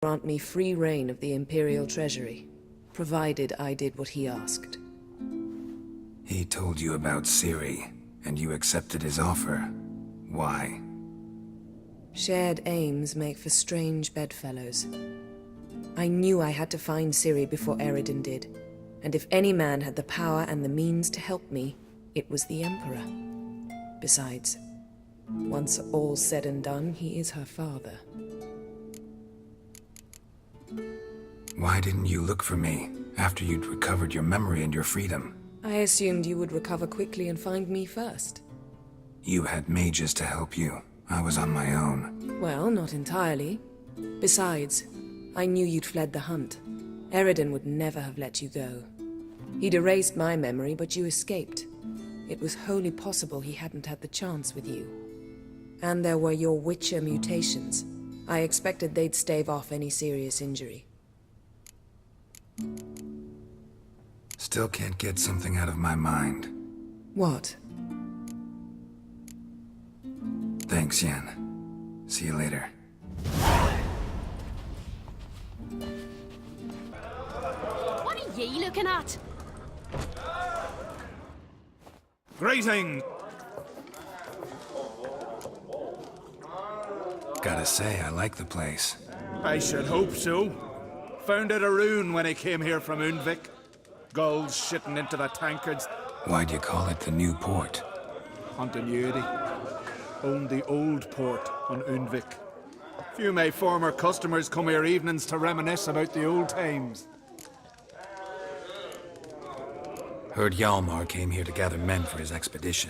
grant me free reign of the Imperial Treasury, provided I did what he asked. He told you about Ciri, and you accepted his offer. Why? Shared aims make for strange bedfellows. I knew I had to find Ciri before Eredin did, and if any man had the power and the means to help me, it was the Emperor. Besides, once all's said and done, he is her father. Why didn't you look for me after you'd recovered your memory and your freedom? I assumed you would recover quickly and find me first. You had mages to help you. I was on my own. Well, not entirely. Besides, I knew you'd fled the hunt. Eredin would never have let you go. He'd erased my memory, but you escaped. It was wholly possible he hadn't had the chance with you. And there were your Witcher mutations. I expected they'd stave off any serious injury. Still can't get something out of my mind. What? Thanks, Yen. See you later. What are ye looking at? Greeting! Gotta say, I like the place. I should hope so. Found it a rune when I came here from Undvik. Gulls shitting into the tankards. Why'd you call it the New Port? Continuity. Owned the old port on Undvik. Few of my former customers come here evenings to reminisce about the old times. Heard Hjalmar came here to gather men for his expedition.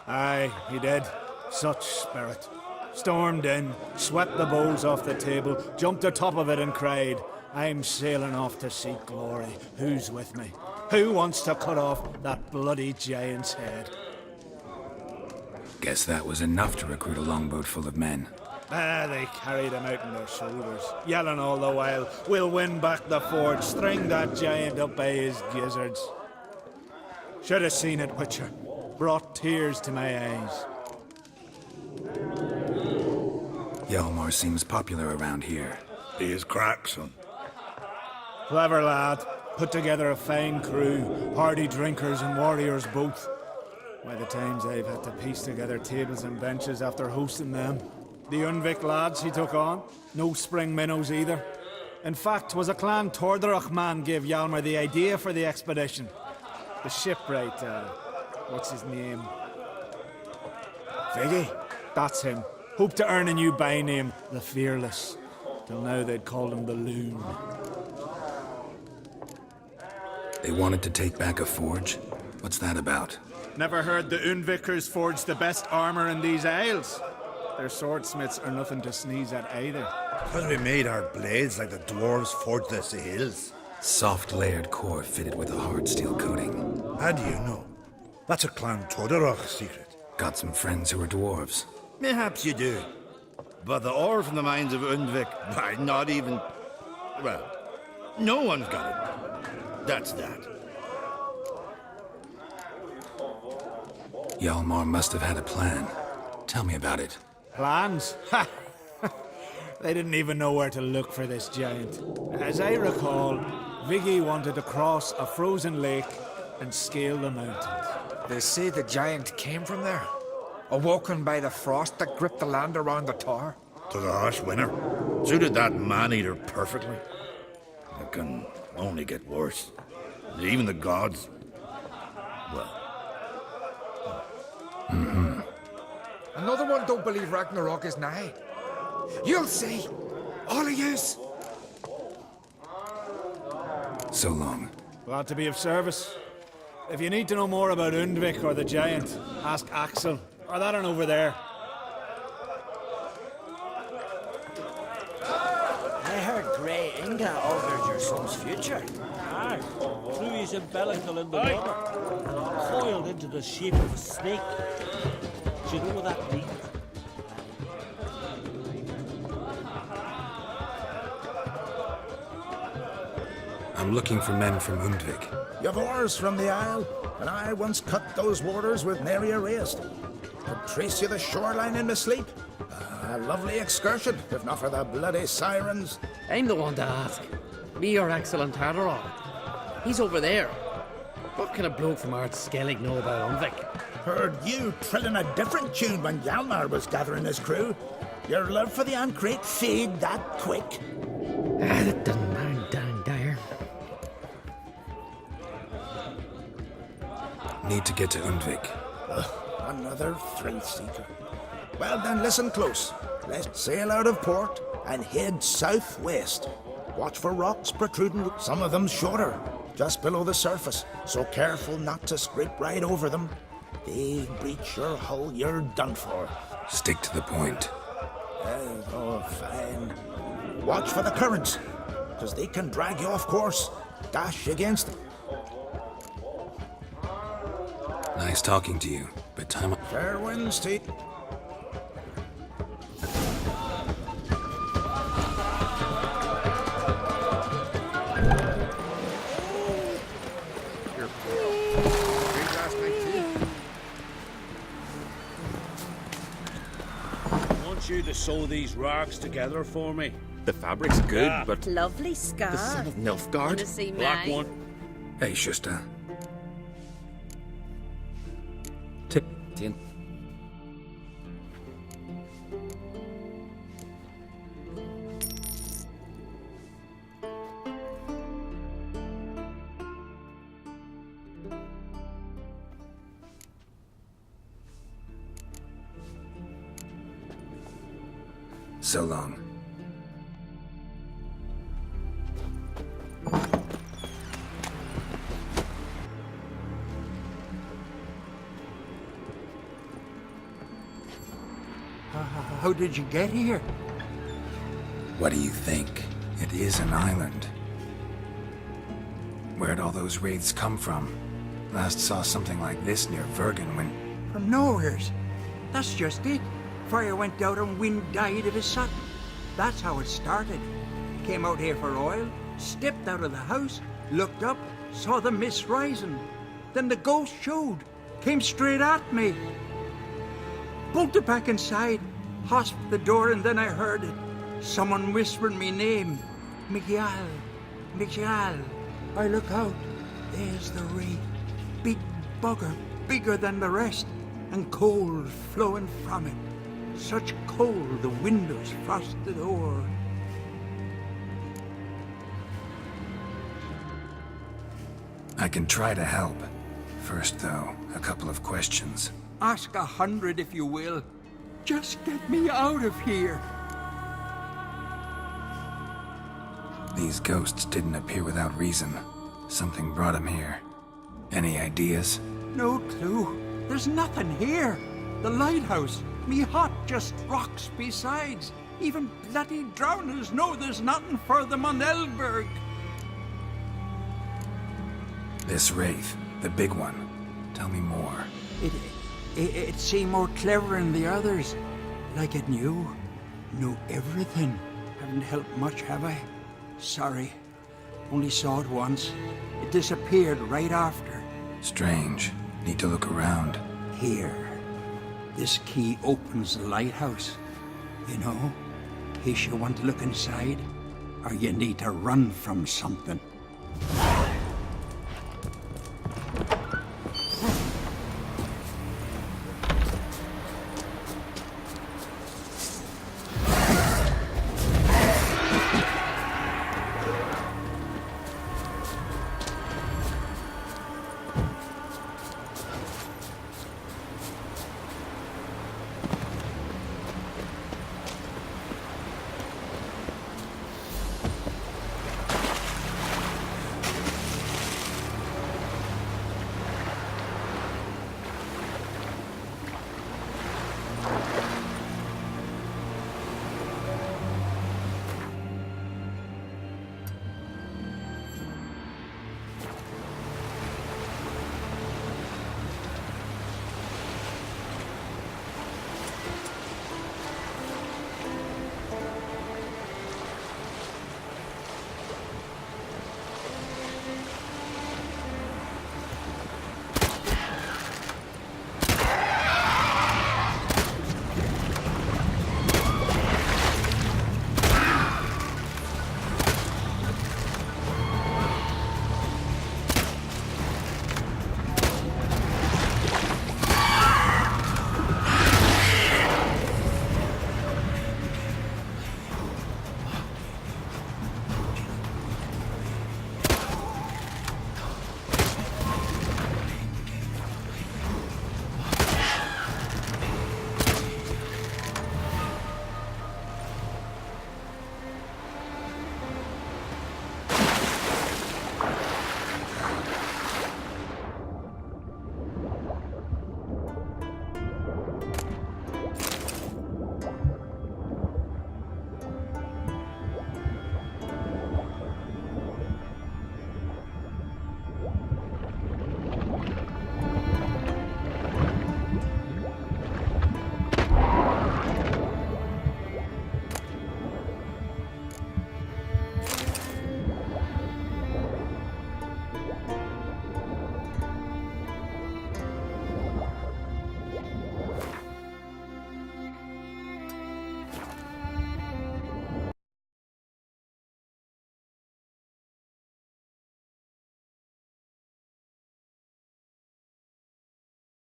Aye, he did. Such spirit. Stormed in, swept the bowls off the table, jumped atop of it and cried, "I'm sailing off to seek glory. Who's with me? Who wants to cut off that bloody giant's head?" Guess that was enough to recruit a longboat full of men. They carried him out on their shoulders, yelling all the while, "We'll win back the forge, string that giant up by his gizzards." Should have seen it, Witcher. Brought tears to my eyes. Hjalmar seems popular around here. He is crack, son. Clever lad. Put together a fine crew, hardy drinkers and warriors both. By the times I've had to piece together tables and benches after hosting them. The Undvik lads he took on, no spring minnows either. In fact, was a clan Tordarach man gave Hjalmar the idea for the expedition. The shipwright, what's his name? Viggy? That's him. Hoped to earn a new byname, the Fearless. Till now they'd called him the Loon. They wanted to take back a forge? What's that about? Never heard the Undvikers forge the best armor in these isles. Their swordsmiths are nothing to sneeze at either. Because we made our blades like the dwarves forged the sails. Soft layered core fitted with a hard steel coating. How do you know? That's a Clan Tordarach secret. Got some friends who are dwarves. Perhaps you do. But the ore from the mines of Undvik, why, not even... Well, no one's got it. That's that. Hjalmar must have had a plan. Tell me about it. Plans? Ha! They didn't even know where to look for this giant. As I recall, Viggy wanted to cross a frozen lake and scale the mountains. They say the giant came from there, awoken by the frost that gripped the land around the tower. To the harsh winter. Suited that man-eater perfectly. It can only get worse. Even the gods... well... Another one don't believe Ragnarok is nigh. You'll see. All of yous. So long. Glad to be of service. If you need to know more about Undvik or the giant, ask Axel, or that one over there. I heard Grey Inga altered your son's future. Aye, threw his umbilical in the water, coiled into the shape of a snake. Do you know what that means? I'm looking for men from Undvik. You've oars from the Isle, and I once cut those waters with nary a race. Could trace you the shoreline in my sleep. A lovely excursion, if not for the bloody sirens. I'm the one to ask. Me, your excellent Tardarol. He's over there. What can a bloke from Art Skellig know about Unvik? Heard you trilling a different tune when Hjalmar was gathering his crew. Your love for the Ancrate fade that quick. That doesn't matter, dang dire. Need to get to Undvik. Another thrill seeker. Well then, listen close. Let's sail out of port and head southwest. Watch for rocks protruding, some of them shorter, just below the surface, so careful not to scrape right over them. They breach your hull, you're done for. Stick to the point. Oh, fine. Watch for the currents, because they can drag you off course. Dash against them. Nice talking to you, but time up. Fair winds, T. I want you to sew these rags together for me. The fabric's good, Yeah. but Lovely scarf. the son of Want Nilfgaard? to see Black mine? one. Hey, Shusta. Tin. So long. How did you get here? What do you think? It is an island. Where'd all those wraiths come from? Last saw something like this near Vergen when... From nowheres. That's just it. Fire went out and wind died of a sudden. That's how it started. Came out here for oil, stepped out of the house, looked up, saw the mist rising. Then the ghost showed, came straight at me. Bolted back inside, hosped the door, and then I heard it. Someone whispering me name. Miguel. Miguel. I look out. There's the wraith. Big bugger, bigger than the rest, and cold flowing from it. Such cold the windows frosted o'er. I can try to help. First, though, a couple of questions. Ask 100 if you will. Just get me out of here. These ghosts didn't appear without reason. Something brought them here. Any ideas? No clue. There's nothing here. The lighthouse, me hut, just rocks besides. Even bloody drowners know there's nothing for them on Elberg. This wraith, the big one. Tell me more. It seemed more clever than the others. Like it knew everything. Haven't helped much, have I? Sorry. Only saw it once. It disappeared right after. Strange. Need to look around. Here. This key opens the lighthouse. You know, in case you want to look inside, or you need to run from something.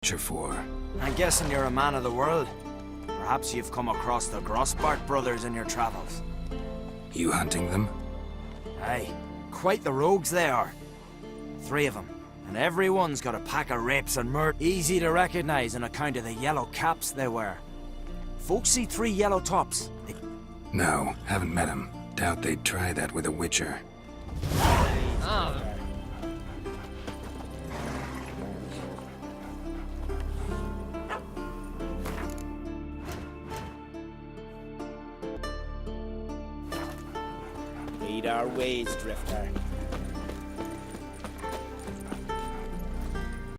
Witcher for? I'm guessing you're a man of the world. Perhaps you've come across the Grossbart brothers in your travels. You hunting them? Aye, quite the rogues they are. 3 of them, and every one's got a pack of rapes and murder. Easy to recognize on account of the yellow caps they wear. Folks see 3 yellow tops. No, haven't met him. Doubt they'd try that with a Witcher. Lead our ways, Drifter.